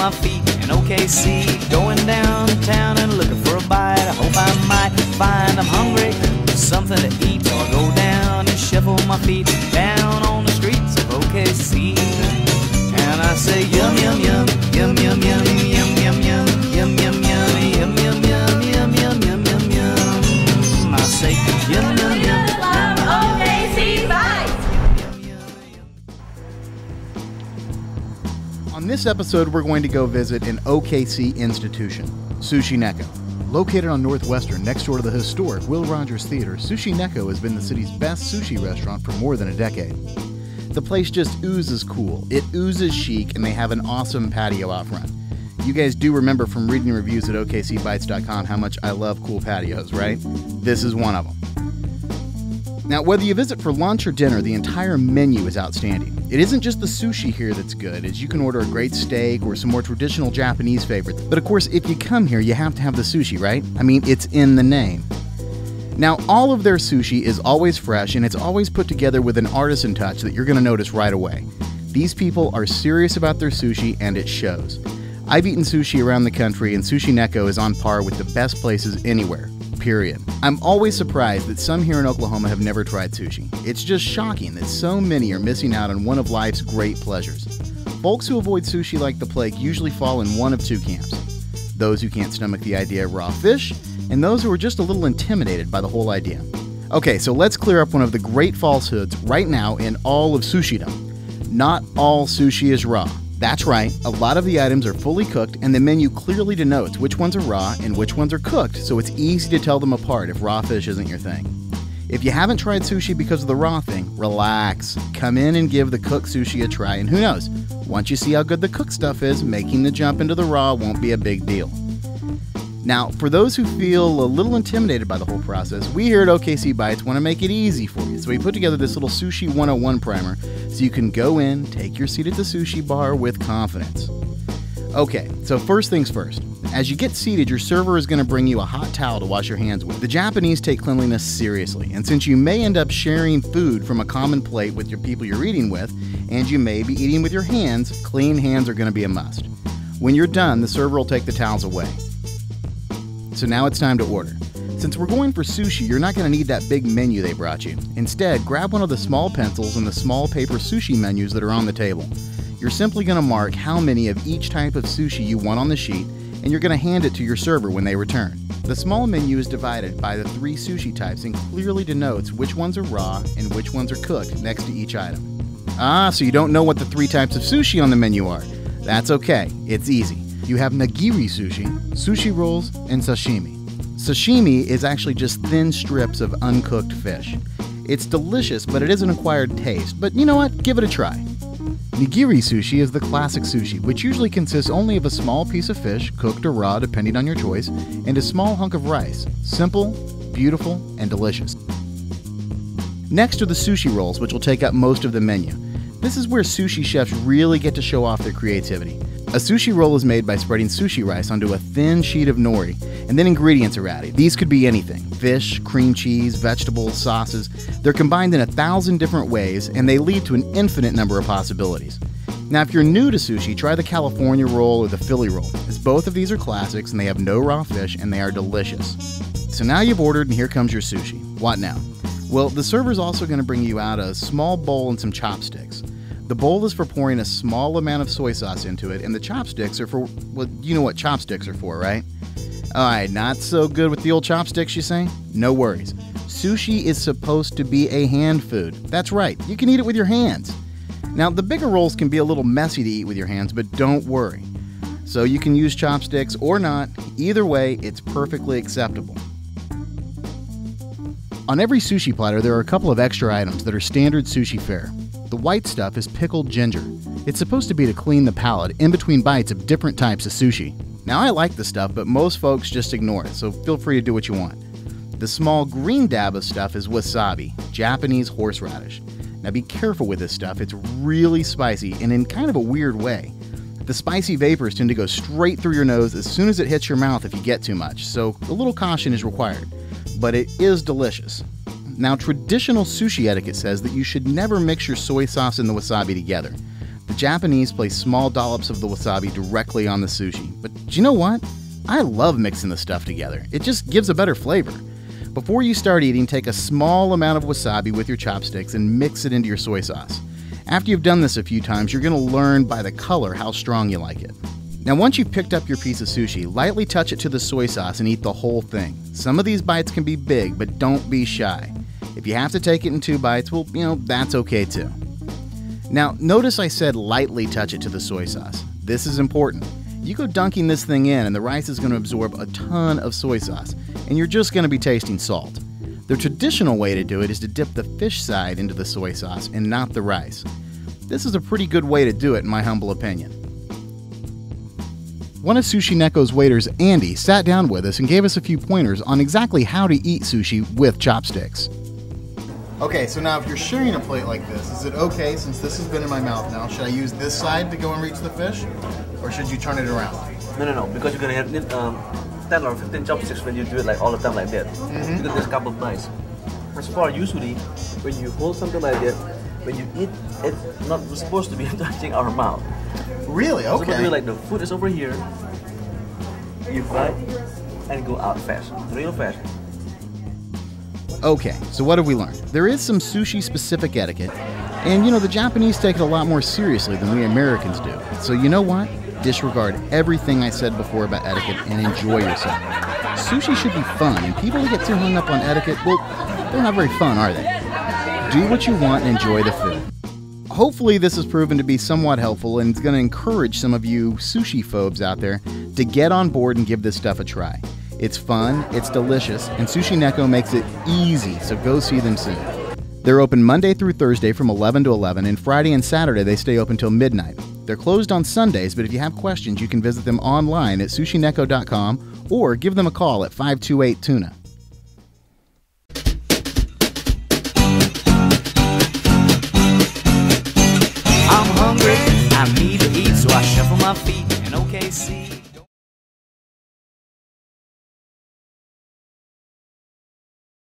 my feet in OKC, going downtown and looking for a bite. I hope I might find I'm hungry for something to eat, so I go down and shuffle my feet down on the streets of OKC. And I say yum yum yum, yum yum yum, yum yum yum, yum yum yum, yum yum yum, yum yum yum, yum yum. I say yum yum yum. OKC bites. On this episode, we're going to go visit an OKC institution, Sushi Neko. Located on Northwestern, next door to the historic Will Rogers Theater, Sushi Neko has been the city's best sushi restaurant for more than a decade. The place just oozes cool, it oozes chic, and they have an awesome patio out front. You guys do remember from reading reviews at OKCBites.com how much I love cool patios, right? This is one of them. Now, whether you visit for lunch or dinner, the entire menu is outstanding. It isn't just the sushi here that's good, as you can order a great steak or some more traditional Japanese favorites. But of course, if you come here, you have to have the sushi, right? I mean, it's in the name. Now, all of their sushi is always fresh, and it's always put together with an artisan touch that you're going to notice right away. These people are serious about their sushi, and it shows. I've eaten sushi around the country, and Sushi Neko is on par with the best places anywhere. Period. I'm always surprised that some here in Oklahoma have never tried sushi. It's just shocking that so many are missing out on one of life's great pleasures. Folks who avoid sushi like the plague usually fall in one of two camps. Those who can't stomach the idea of raw fish, and those who are just a little intimidated by the whole idea. Okay, so let's clear up one of the great falsehoods right now in all of sushidom. Not all sushi is raw. That's right, a lot of the items are fully cooked, and the menu clearly denotes which ones are raw and which ones are cooked, so it's easy to tell them apart if raw fish isn't your thing. If you haven't tried sushi because of the raw thing, relax. Come in and give the cooked sushi a try, and who knows, once you see how good the cooked stuff is, making the jump into the raw won't be a big deal. Now, for those who feel a little intimidated by the whole process, we here at OKC Bites want to make it easy for you. So we put together this little Sushi 101 primer so you can go in, take your seat at the sushi bar with confidence. Okay, so first things first. As you get seated, your server is going to bring you a hot towel to wash your hands with. The Japanese take cleanliness seriously, and since you may end up sharing food from a common plate with your people you're eating with, and you may be eating with your hands, clean hands are going to be a must. When you're done, the server will take the towels away. So now it's time to order. Since we're going for sushi, you're not going to need that big menu they brought you. Instead, grab one of the small pencils and the small paper sushi menus that are on the table. You're simply going to mark how many of each type of sushi you want on the sheet, and you're going to hand it to your server when they return. The small menu is divided by the 3 sushi types and clearly denotes which ones are raw and which ones are cooked next to each item. Ah, so you don't know what the 3 types of sushi on the menu are. That's okay, it's easy. You have nigiri sushi, sushi rolls, and sashimi. Sashimi is actually just thin strips of uncooked fish. It's delicious, but it is an acquired taste. But you know what? Give it a try. Nigiri sushi is the classic sushi, which usually consists only of a small piece of fish, cooked or raw depending on your choice, and a small hunk of rice. Simple, beautiful, and delicious. Next are the sushi rolls, which will take up most of the menu. This is where sushi chefs really get to show off their creativity. A sushi roll is made by spreading sushi rice onto a thin sheet of nori, and then ingredients are added. These could be anything: fish, cream cheese, vegetables, sauces. They're combined in 1,000 different ways, and they lead to an infinite number of possibilities. Now, if you're new to sushi, try the California roll or the Philly roll, as both of these are classics and they have no raw fish and they are delicious. So now you've ordered and here comes your sushi. What now? Well, the server's also going to bring you out a small bowl and some chopsticks. The bowl is for pouring a small amount of soy sauce into it, and the chopsticks are for, well, you know what chopsticks are for, right? Alright, not so good with the old chopsticks, you say? No worries. Sushi is supposed to be a hand food. That's right, you can eat it with your hands. Now, the bigger rolls can be a little messy to eat with your hands, but don't worry. So you can use chopsticks or not. Either way, it's perfectly acceptable. On every sushi platter, there are a couple of extra items that are standard sushi fare. The white stuff is pickled ginger. It's supposed to be to clean the palate in between bites of different types of sushi. Now, I like the stuff, but most folks just ignore it, so feel free to do what you want. The small green dab of stuff is wasabi, Japanese horseradish. Now be careful with this stuff, it's really spicy and in kind of a weird way. The spicy vapors tend to go straight through your nose as soon as it hits your mouth if you get too much, so a little caution is required. But it is delicious. Now, traditional sushi etiquette says that you should never mix your soy sauce and the wasabi together. The The Japanese place small dollops of the wasabi directly on the sushi. But do you know what? I love mixing the stuff together. It just gives a better flavor. Before you start eating, take a small amount of wasabi with your chopsticks and mix it into your soy sauce. After you've done this a few times, you're going to learn by the color how strong you like it. Now, once you've picked up your piece of sushi, lightly touch it to the soy sauce and eat the whole thing. Some of these bites can be big, but don't be shy. If you have to take it in 2 bites, well, that's okay too. Now, notice I said lightly touch it to the soy sauce. This is important. You go dunking this thing in and the rice is going to absorb a ton of soy sauce, and you're just going to be tasting salt. The traditional way to do it is to dip the fish side into the soy sauce and not the rice. This is a pretty good way to do it in my humble opinion. One of Sushi Neko's waiters, Andy, sat down with us and gave us a few pointers on exactly how to eat sushi with chopsticks. Okay, so now if you're sharing a plate like this, is it okay, since this has been in my mouth now, should I use this side to go and reach the fish? Or should you turn it around? No, because you're gonna need 10 or 15 chopsticks when you do it like all the time like that. Because there's a couple of times. As far usually, when you hold something like that, when you eat, it's not supposed to be touching our mouth. Really? Okay. Supposed to be like the food is over here, you bite, and go out fast, real fast. Okay, so what have we learned? There is some sushi-specific etiquette, and the Japanese take it a lot more seriously than we Americans do. So you know what? Disregard everything I said before about etiquette and enjoy yourself. Sushi should be fun, and people who get too hung up on etiquette, well, they're not very fun, are they? Do what you want and enjoy the food. Hopefully this has proven to be somewhat helpful and it's going to encourage some of you sushi phobes out there to get on board and give this stuff a try. It's fun, it's delicious, and Sushi Neko makes it easy, so go see them soon. They're open Monday through Thursday from 11 to 11, and Friday and Saturday they stay open till midnight. They're closed on Sundays, but if you have questions, you can visit them online at sushineko.com or give them a call at 528-TUNA. I'm hungry, I need to eat, so I shuffle my feet in OKC.